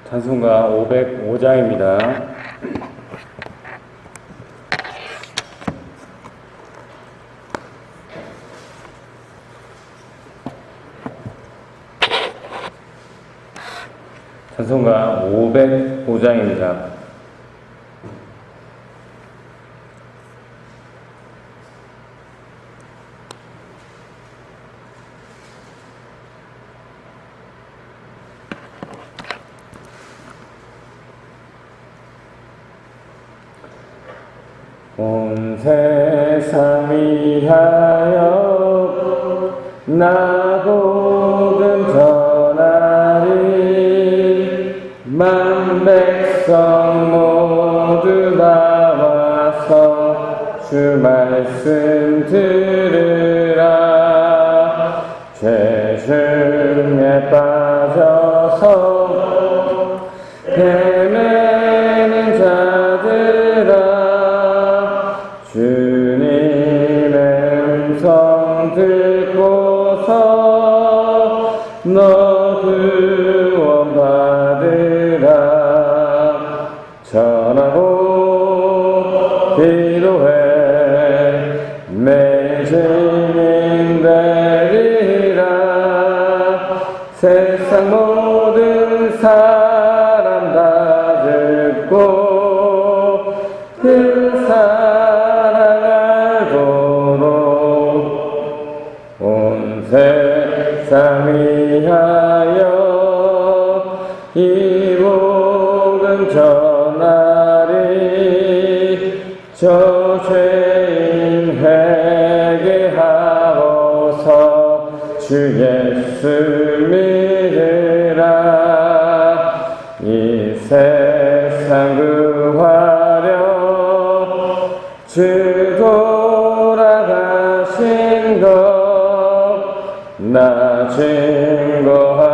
찬송가 505장입니다. 찬송가 505장입니다. 온 세상 위하여 나 복음 전하리. 만 백성 모두 나와서 주 말씀 들으라. 죄 중에 빠져서 헤매는 자들아, 주님의 음성 듣고서 너 구원받으라. 전하고 기도해 매일 증인 되리라. 세상 모든 사람 다 듣고 그 온 세상 위하여 이 복음 전하리. 저 죄인 회개하고서 주 예수 믿으라. 이 세상 구하려 주 돌아가신 것 나 증거하지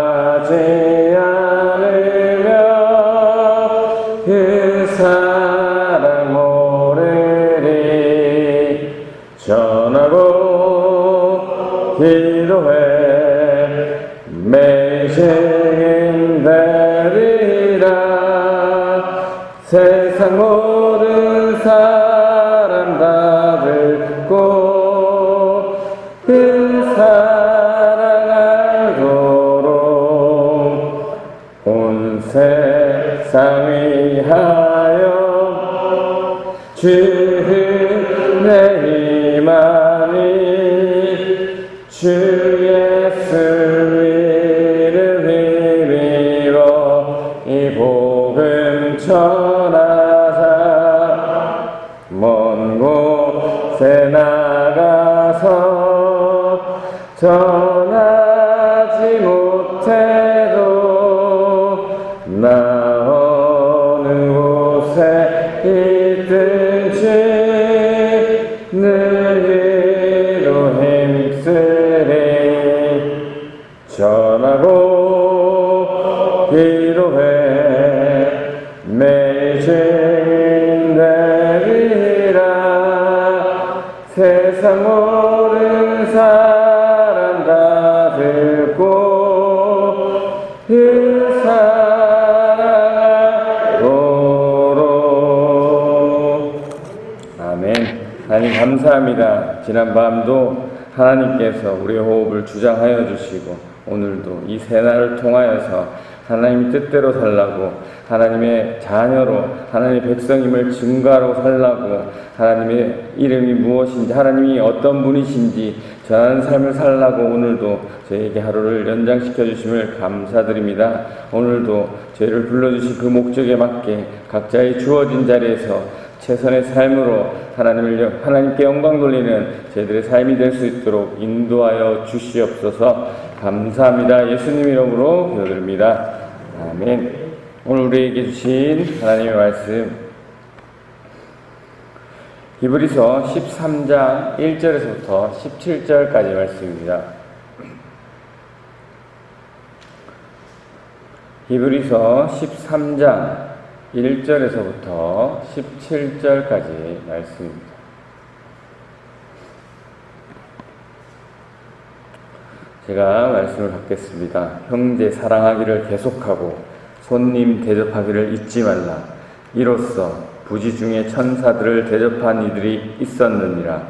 않으며 그 사랑 모르리. 전하고 기도해 매일 증인 되리라. 세상 모든 사람 다 듣고 그 사랑 알도록 온 세상 위하여 주 은혜 임하니. 주 예수 이름 힘입어 이 복음 전하자. 먼 곳에 나가서 전하지 못해도 나 어느 곳에 있든지 늘 기도 힘쓰리. 전하고 기도해 매일 증인 되리라. 세상 모든 사람 다 듣고 그 사랑하도록. 아멘. 하나님 감사합니다. 지난 밤도 하나님께서 우리의 호흡을 주장하여 주시고 오늘도 이 새날을 통하여서 하나님의 뜻대로 살라고, 하나님의 자녀로 하나님의 백성임을 증거하러 살라고, 하나님의 이름이 무엇인지, 하나님이 어떤 분이신지 전하는 삶을 살라고 오늘도 저에게 하루를 연장시켜 주심을 감사드립니다. 오늘도 저희를 불러주신 그 목적에 맞게 각자의 주어진 자리에서 최선의 삶으로 하나님께 영광 돌리는 저희들의 삶이 될 수 있도록 인도하여 주시옵소서. 감사합니다. 예수님 이름으로 기도드립니다. 아멘. 오늘 우리에게 주신 하나님의 말씀, 히브리서 13장 1절에서부터 17절까지 말씀입니다. 히브리서 13장 1절에서부터 17절까지 말씀입니다. 제가 말씀을 받겠습니다. 형제 사랑하기를 계속하고 손님 대접하기를 잊지 말라. 이로써 부지 중에 천사들을 대접한 이들이 있었느니라.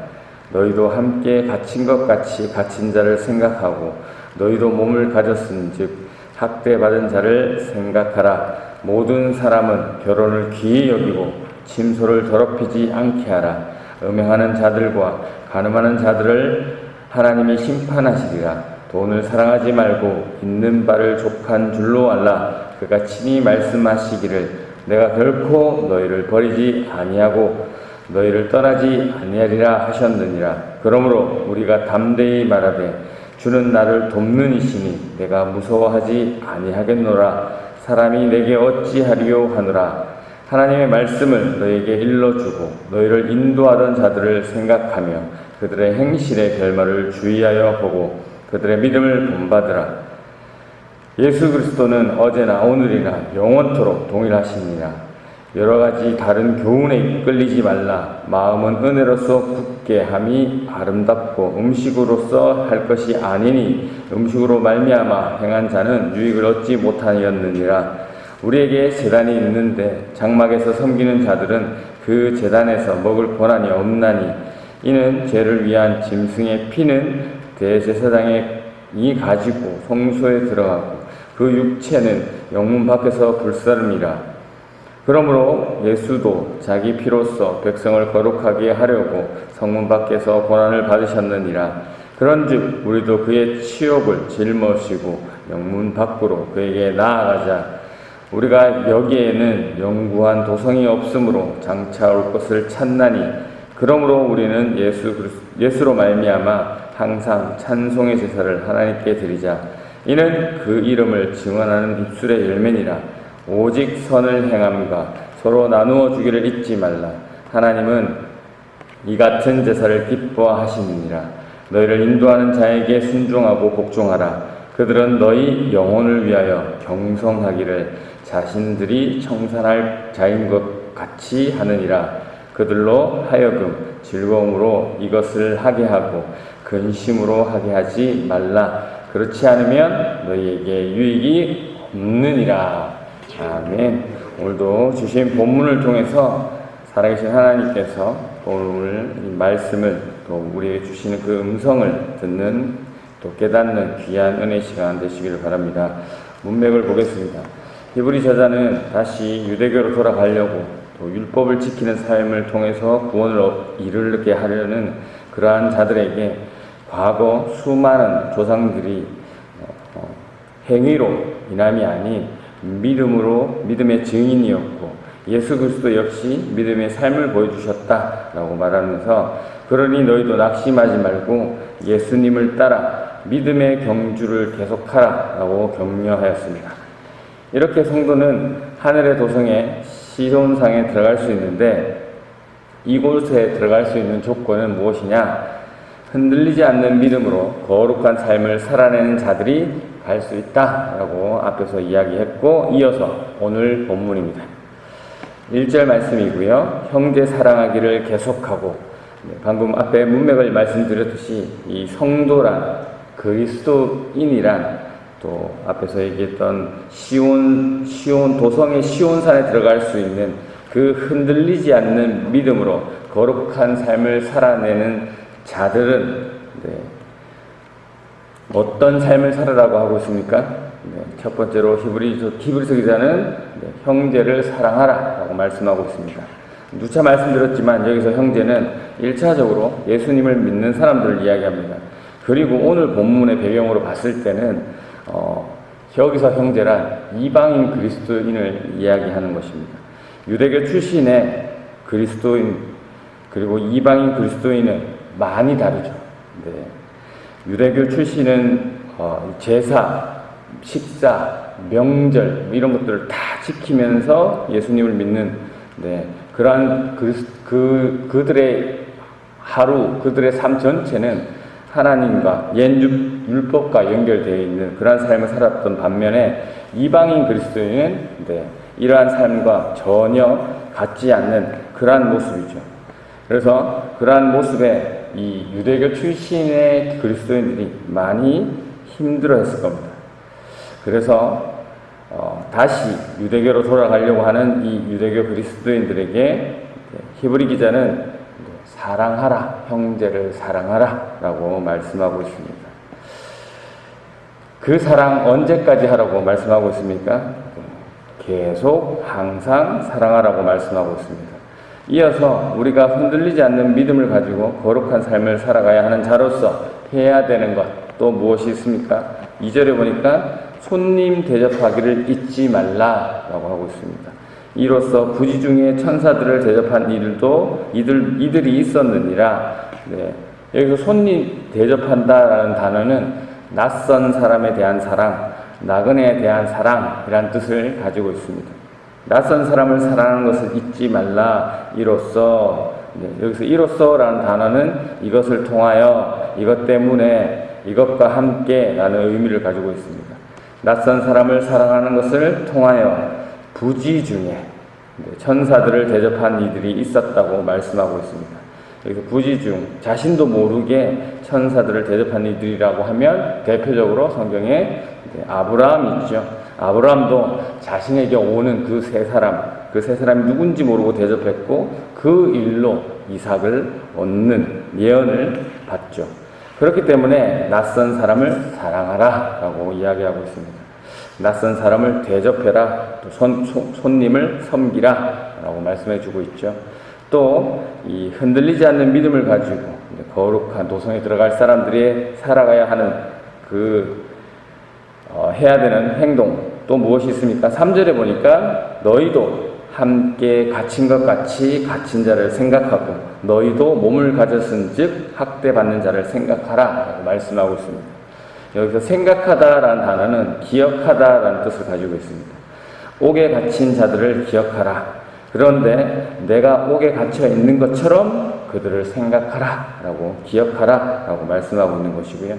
너희도 함께 갇힌 것 같이 갇힌 자를 생각하고 너희도 몸을 가졌은즉 학대받은 자를 생각하라. 모든 사람은 결혼을 귀히 여기고 침소를 더럽히지 않게 하라. 음행하는 자들과 간음하는 자들을 하나님이 심판하시리라. 돈을 사랑하지 말고 있는 바를 족한 줄로 알라. 그가 친히 말씀하시기를 내가 결코 너희를 버리지 아니하고 너희를 떠나지 아니하리라 하셨느니라. 그러므로 우리가 담대히 말하되 주는 나를 돕는 이시니 내가 무서워하지 아니하겠노라. 사람이 내게 어찌하리요 하노라. 하나님의 말씀을 너희에게 일러주고 너희를 인도하던 자들을 생각하며 그들의 행실의 결말을 주의하여 보고 그들의 믿음을 본받으라. 예수 그리스도는 어제나 오늘이나 영원토록 동일하시니라. 여러 가지 다른 교훈에 이끌리지 말라. 마음은 은혜로서 굳게 함이 아름답고 음식으로서 할 것이 아니니 음식으로 말미암아 행한 자는 유익을 얻지 못하였느니라. 우리에게 제단이 있는데 장막에서 섬기는 자들은 그 제단에서 먹을 권한이 없나니 이는 죄를 위한 짐승의 피는 대제사장이 가지고 성소에 들어가고 그 육체는 영문 밖에서 불사름이라. 그러므로 예수도 자기 피로써 백성을 거룩하게 하려고 성문 밖에서 고난을 받으셨느니라. 그런즉 우리도 그의 치욕을 짊어지고 영문 밖으로 그에게 나아가자. 우리가 여기에는 영구한 도성이 없으므로 장차 올 것을 찾나니 그러므로 우리는 예수로 말미암아 항상 찬송의 제사를 하나님께 드리자. 이는 그 이름을 증언하는 입술의 열매니라. 오직 선을 행함과 서로 나누어 주기를 잊지 말라. 하나님은 이 같은 제사를 기뻐하시느니라. 너희를 인도하는 자에게 순종하고 복종하라. 그들은 너희 영혼을 위하여 경성하기를 자신들이 청산할 자인 것 같이 하느니라. 그들로 하여금 즐거움으로 이것을 하게 하고 근심으로 하게 하지 말라. 그렇지 않으면 너희에게 유익이 없느니라. 아멘. 오늘도 주신 본문을 통해서 살아계신 하나님께서 오늘 이 말씀을 또 우리에게 주시는 그 음성을 듣는 또 깨닫는 귀한 은혜 시간 되시기를 바랍니다. 문맥을 보겠습니다. 히브리 저자는 다시 유대교로 돌아가려고 또 율법을 지키는 삶을 통해서 구원을 이르게 하려는 그러한 자들에게 과거 수많은 조상들이 행위로 인함이 아닌 믿음으로 믿음의 증인이었고 예수 그리스도 역시 믿음의 삶을 보여주셨다라고 말하면서 그러니 너희도 낙심하지 말고 예수님을 따라 믿음의 경주를 계속하라라고 격려하였습니다. 이렇게 성도는 하늘의 도성에 시온상에 들어갈 수 있는데 이곳에 들어갈 수 있는 조건은 무엇이냐? 흔들리지 않는 믿음으로 거룩한 삶을 살아내는 자들이 갈 수 있다라고 앞에서 이야기했고 이어서 오늘 본문입니다. 1절 말씀이고요. 형제 사랑하기를 계속하고 방금 앞에 문맥을 말씀드렸듯이 이 성도란 그리스도인이란 또 앞에서 얘기했던 시온 도성의 시온산에 들어갈 수 있는 그 흔들리지 않는 믿음으로 거룩한 삶을 살아내는 자들은 어떤 삶을 살으라고 하고 있습니까? 첫 번째로 히브리서 기자는 형제를 사랑하라 라고 말씀하고 있습니다. 누차 말씀드렸지만 여기서 형제는 1차적으로 예수님을 믿는 사람들을 이야기합니다. 그리고 오늘 본문의 배경으로 봤을 때는 여기서 형제란 이방인 그리스도인을 이야기하는 것입니다. 유대교 출신의 그리스도인 그리고 이방인 그리스도인은 많이 다르죠. 유대교 출신은 제사, 식사, 명절 이런 것들을 다 지키면서 예수님을 믿는 그러한 그들의 하루, 그들의 삶 전체는 하나님과 옛 율법과 연결되어 있는 그러한 삶을 살았던 반면에 이방인 그리스도인은 이러한 삶과 전혀 같지 않는 그러한 모습이죠. 그래서 그러한 모습에 이 유대교 출신의 그리스도인들이 많이 힘들어했을 겁니다. 그래서 다시 유대교로 돌아가려고 하는 이 유대교 그리스도인들에게 히브리 기자는 사랑하라, 형제를 사랑하라 라고 말씀하고 있습니다. 그 사랑 언제까지 하라고 말씀하고 있습니까? 계속 항상 사랑하라고 말씀하고 있습니다. 이어서 우리가 흔들리지 않는 믿음을 가지고 거룩한 삶을 살아가야 하는 자로서 해야 되는 것 또 무엇이 있습니까? 2절에 보니까 손님 대접하기를 잊지 말라라고 하고 있습니다. 이로써 부지 중에 천사들을 대접한 이들이 있었느니라. 네. 여기서 손님 대접한다라는 단어는 낯선 사람에 대한 사랑, 나그네에 대한 사랑이란 뜻을 가지고 있습니다. 낯선 사람을 사랑하는 것을 잊지 말라. 이로써, 여기서 이로써라는 단어는 이것을 통하여, 이것 때문에, 이것과 함께 라는 의미를 가지고 있습니다. 낯선 사람을 사랑하는 것을 통하여 부지 중에 천사들을 대접한 이들이 있었다고 말씀하고 있습니다. 여기서 부지 중, 자신도 모르게 천사들을 대접한 이들이라고 하면 대표적으로 성경에 아브라함이 있죠. 아브라함도 자신에게 오는 그 세 사람이 누군지 모르고 대접했고 그 일로 이삭을 얻는 예언을 받죠. 그렇기 때문에 낯선 사람을 사랑하라 라고 이야기하고 있습니다. 낯선 사람을 대접해라, 또 손님을 섬기라 라고 말씀해 주고 있죠. 또 이 흔들리지 않는 믿음을 가지고 거룩한 도성에 들어갈 사람들이 살아가야 하는 해야 되는 행동 또 무엇이 있습니까? 3절에 보니까 너희도 함께 갇힌 것 같이 갇힌 자를 생각하고 너희도 몸을 가졌은 즉 학대받는 자를 생각하라 라고 말씀하고 있습니다. 여기서 생각하다라는 단어는 기억하다라는 뜻을 가지고 있습니다. 옥에 갇힌 자들을 기억하라. 그런데 내가 옥에 갇혀 있는 것처럼 그들을 생각하라 라고 기억하라 라고 말씀하고 있는 것이고요.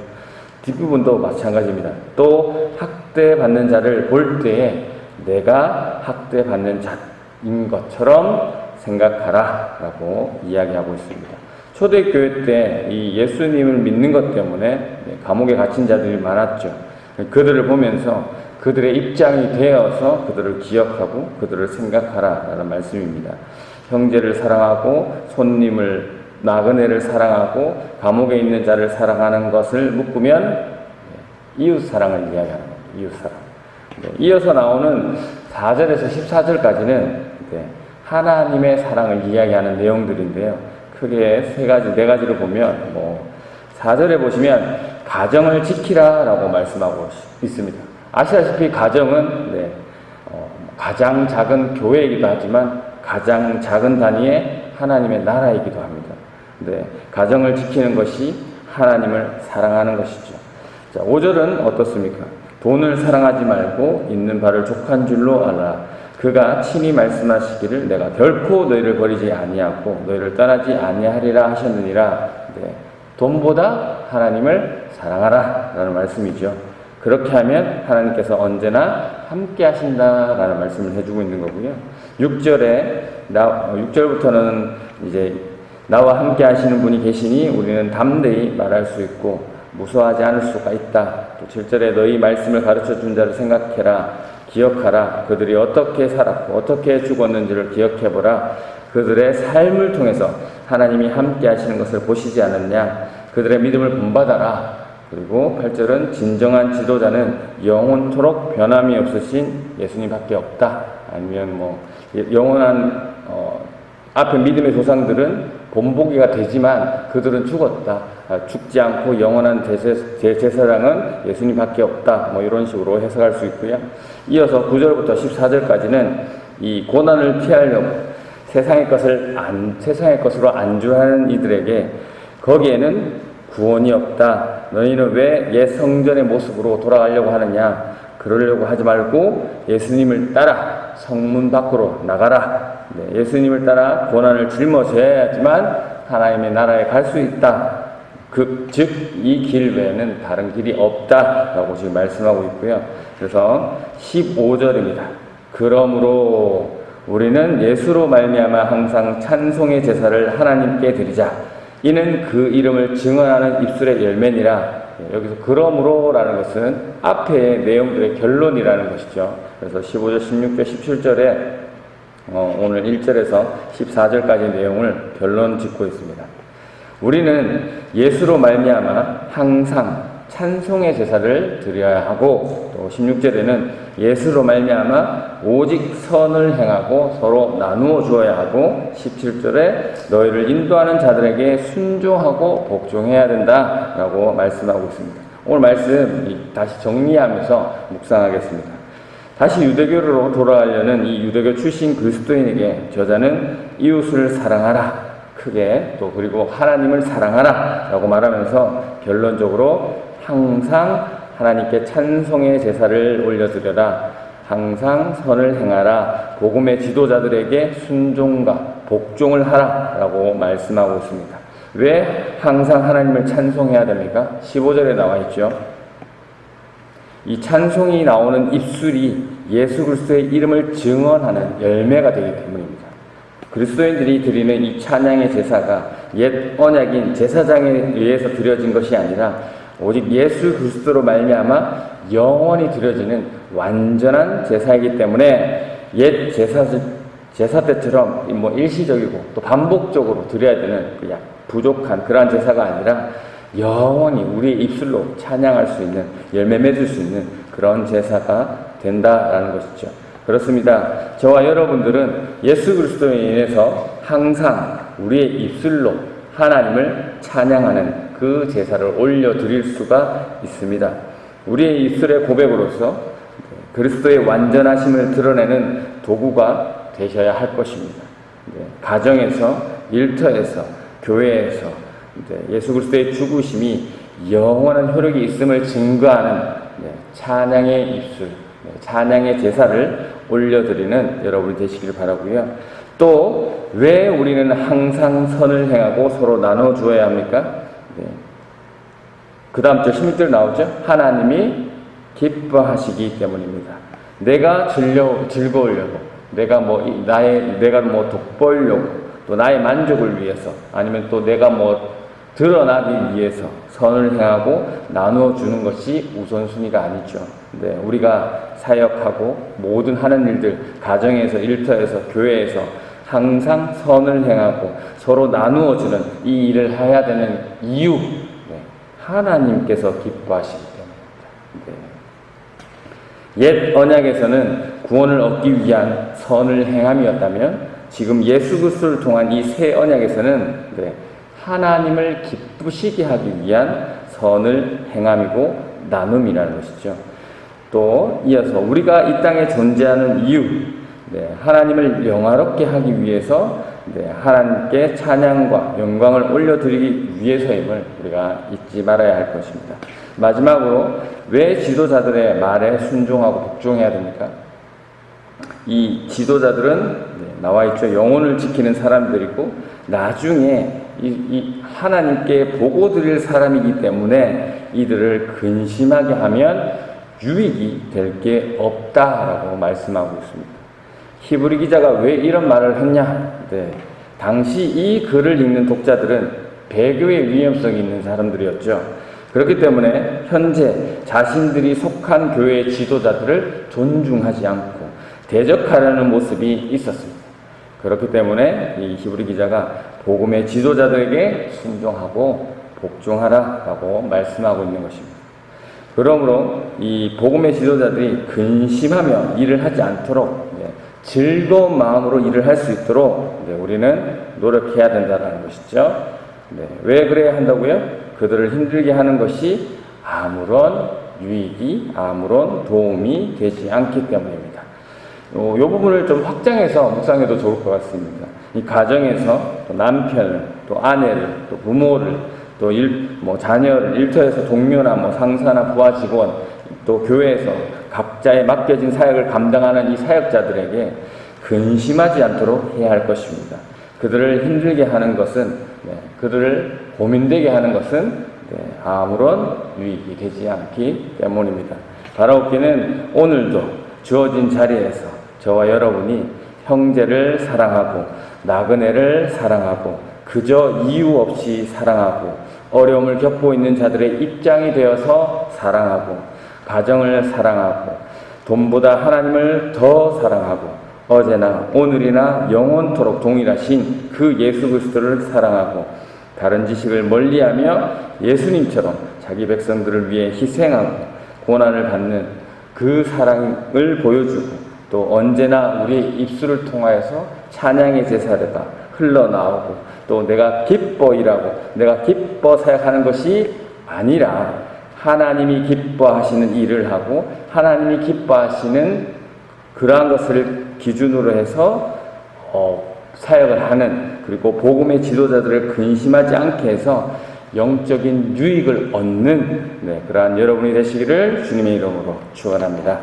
뒷부분도 마찬가지입니다. 또 학대받는 자를 볼 때에 내가 학대받는 자인 것처럼 생각하라 라고 이야기하고 있습니다. 초대교회 때 이 예수님을 믿는 것 때문에 감옥에 갇힌 자들이 많았죠. 그들을 보면서 그들의 입장이 되어서 그들을 기억하고 그들을 생각하라 라는 말씀입니다. 형제를 사랑하고 나그네를 사랑하고 감옥에 있는 자를 사랑하는 것을 묶으면 이웃사랑을 이야기하는 겁니다. 이웃사랑. 이어서 나오는 4절에서 14절까지는 하나님의 사랑을 이야기하는 내용들인데요. 크게 네 가지를 보면 4절에 보시면 가정을 지키라 라고 말씀하고 있습니다. 아시다시피 가정은 가장 작은 교회이기도 하지만 가장 작은 단위의 하나님의 나라이기도 합니다. 가정을 지키는 것이 하나님을 사랑하는 것이죠. 자, 5절은 어떻습니까? 돈을 사랑하지 말고 있는 바를 족한 줄로 알아. 그가 친히 말씀하시기를 내가 결코 너희를 버리지 아니하고 너희를 떠나지 아니하리라 하셨느니라. 돈보다 하나님을 사랑하라 라는 말씀이죠. 그렇게 하면 하나님께서 언제나 함께 하신다라는 말씀을 해주고 있는 거고요. 6절부터는 이제 나와 함께 하시는 분이 계시니 우리는 담대히 말할 수 있고 무서워하지 않을 수가 있다. 또 7절에 너희 말씀을 가르쳐 준 자를 생각해라. 기억하라. 그들이 어떻게 살았고 어떻게 죽었는지를 기억해보라. 그들의 삶을 통해서 하나님이 함께 하시는 것을 보시지 않았냐. 그들의 믿음을 본받아라. 그리고 8절은 진정한 지도자는 영원토록 변함이 없으신 예수님밖에 없다. 아니면 영원한 앞에 믿음의 조상들은 본보기가 되지만 그들은 죽었다. 죽지 않고 영원한 제사장은 예수님밖에 없다. 이런 식으로 해석할 수 있고요. 이어서 9절부터 14절까지는 이 고난을 피하려고 세상의 것으로 안주하는 이들에게 거기에는 구원이 없다. 너희는 왜 옛 성전의 모습으로 돌아가려고 하느냐? 그러려고 하지 말고 예수님을 따라 성문 밖으로 나가라. 예수님을 따라 고난을 짊어져야지만 하나님의 나라에 갈 수 있다. 즉 이 길 외에는 다른 길이 없다라고 지금 말씀하고 있고요. 그래서 15절입니다. 그러므로 우리는 예수로 말미암아 항상 찬송의 제사를 하나님께 드리자. 이는 그 이름을 증언하는 입술의 열매니라. 여기서 그러므로라는 것은 앞의 내용들의 결론이라는 것이죠. 그래서 15절, 16절, 17절에 오늘 1절에서 14절까지 내용을 결론 짓고 있습니다. 우리는 예수로 말미암아 항상 찬송의 제사를 드려야 하고, 또 16절에는 예수로 말미암아 오직 선을 행하고 서로 나누어 주어야 하고, 17절에 너희를 인도하는 자들에게 순종하고 복종해야 된다라고 말씀하고 있습니다. 오늘 말씀 다시 정리하면서 묵상하겠습니다. 다시 유대교로 돌아가려는 이 유대교 출신 그리스도인에게 저자는 이웃을 사랑하라, 크게, 또 그리고 하나님을 사랑하라 라고 말하면서 결론적으로 항상 하나님께 찬송의 제사를 올려드려라, 항상 선을 행하라, 복음의 지도자들에게 순종과 복종을 하라 라고 말씀하고 있습니다. 왜 항상 하나님을 찬송해야 됩니까? 15절에 나와 있죠. 이 찬송이 나오는 입술이 예수 그리스도의 이름을 증언하는 열매가 되기 때문입니다. 그리스도인들이 드리는 이 찬양의 제사가 옛 언약인 제사장에 의해서 드려진 것이 아니라 오직 예수 그리스도로 말미암아 영원히 드려지는 완전한 제사이기 때문에 옛 제사 때처럼 일시적이고 또 반복적으로 드려야 되는 그냥 부족한 그러한 제사가 아니라 영원히 우리의 입술로 찬양할 수 있는, 열매 맺을 수 있는 그런 제사가 된다라는 것이죠. 그렇습니다. 저와 여러분들은 예수 그리스도에 인해서 항상 우리의 입술로 하나님을 찬양하는 그 제사를 올려드릴 수가 있습니다. 우리의 입술의 고백으로서 그리스도의 완전하심을 드러내는 도구가 되셔야 할 것입니다. 가정에서, 일터에서, 교회에서 예수 그리스도의 죽으심이 영원한 효력이 있음을 증거하는 찬양의 입술, 찬양의 제사를 올려드리는 여러분이 되시기를 바라고요. 또 왜 우리는 항상 선을 행하고 서로 나눠 주어야 합니까? 그 다음 절 16절 나오죠. 하나님이 기뻐하시기 때문입니다. 내가 즐거우려고, 내가 돋보이려고, 또 나의 만족을 위해서, 아니면 또 내가 드러나기 위해서 선을 행하고 나누어 주는 것이 우선순위가 아니죠. 우리가 사역하고 모든 하는 일들, 가정에서, 일터에서, 교회에서 항상 선을 행하고 서로 나누어 주는 이 일을 해야 되는 이유, 하나님께서 기뻐하시기 때문입니다. 옛 언약에서는 구원을 얻기 위한 선을 행함이었다면 지금 예수 그리스도를 통한 이 새 언약에서는 하나님을 기쁘시게 하기 위한 선을 행함이고 나눔이라는 것이죠. 또 이어서 우리가 이 땅에 존재하는 이유, 하나님을 영화롭게 하기 위해서 하나님께 찬양과 영광을 올려드리기 위해서임을 우리가 잊지 말아야 할 것입니다. 마지막으로 왜 지도자들의 말에 순종하고 복종해야 됩니까? 이 지도자들은 나와 있죠. 영혼을 지키는 사람들이고 나중에 이 하나님께 보고 드릴 사람이기 때문에 이들을 근심하게 하면 유익이 될 게 없다라고 말씀하고 있습니다. 히브리 기자가 왜 이런 말을 했냐? 당시 이 글을 읽는 독자들은 배교의 위험성이 있는 사람들이었죠. 그렇기 때문에 현재 자신들이 속한 교회의 지도자들을 존중하지 않고 대적하려는 모습이 있었습니다. 그렇기 때문에 이 히브리 기자가 복음의 지도자들에게 순종하고 복종하라라고 말씀하고 있는 것입니다. 그러므로 이 복음의 지도자들이 근심하며 일을 하지 않도록 즐거운 마음으로 일을 할 수 있도록 우리는 노력해야 된다는 것이죠. 왜 그래야 한다고요? 그들을 힘들게 하는 것이 아무런 유익이, 아무런 도움이 되지 않기 때문입니다. 이 부분을 좀 확장해서 묵상해도 좋을 것 같습니다. 이 가정에서 또 남편을, 또 아내를, 또 부모를, 또 자녀를, 일터에서 동료나 상사나 부하 직원, 또 교회에서 각자의 맡겨진 사역을 감당하는 이 사역자들에게 근심하지 않도록 해야 할 것입니다. 그들을 힘들게 하는 것은, 그들을 고민되게 하는 것은 아무런 유익이 되지 않기 때문입니다. 바라옵기는 오늘도 주어진 자리에서 저와 여러분이 형제를 사랑하고 나그네를 사랑하고 그저 이유 없이 사랑하고 어려움을 겪고 있는 자들의 입장이 되어서 사랑하고 가정을 사랑하고 돈보다 하나님을 더 사랑하고 어제나 오늘이나 영원토록 동일하신 그 예수 그리스도를 사랑하고 다른 지식을 멀리하며 예수님처럼 자기 백성들을 위해 희생하고 고난을 받는 그 사랑을 보여주고 또 언제나 우리의 입술을 통하여서 찬양의 제사가 흘러나오고 또 내가 기뻐 일하고 내가 기뻐 사역하는 것이 아니라 하나님이 기뻐하시는 일을 하고 하나님이 기뻐하시는 그러한 것을 기준으로 해서 사역을 하는, 그리고 복음의 지도자들을 근심하지 않게 해서 영적인 유익을 얻는 그러한 여러분이 되시기를 주님의 이름으로 축원합니다.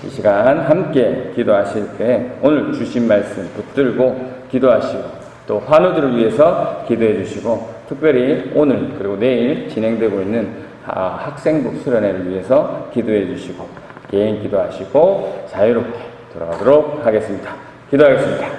이 시간 함께 기도하실 때 오늘 주신 말씀 붙들고 기도하시고 또 환우들을 위해서 기도해 주시고 특별히 오늘 그리고 내일 진행되고 있는 학생부 수련회를 위해서 기도해 주시고 개인 기도하시고 자유롭게 돌아가도록 하겠습니다. 기도하겠습니다.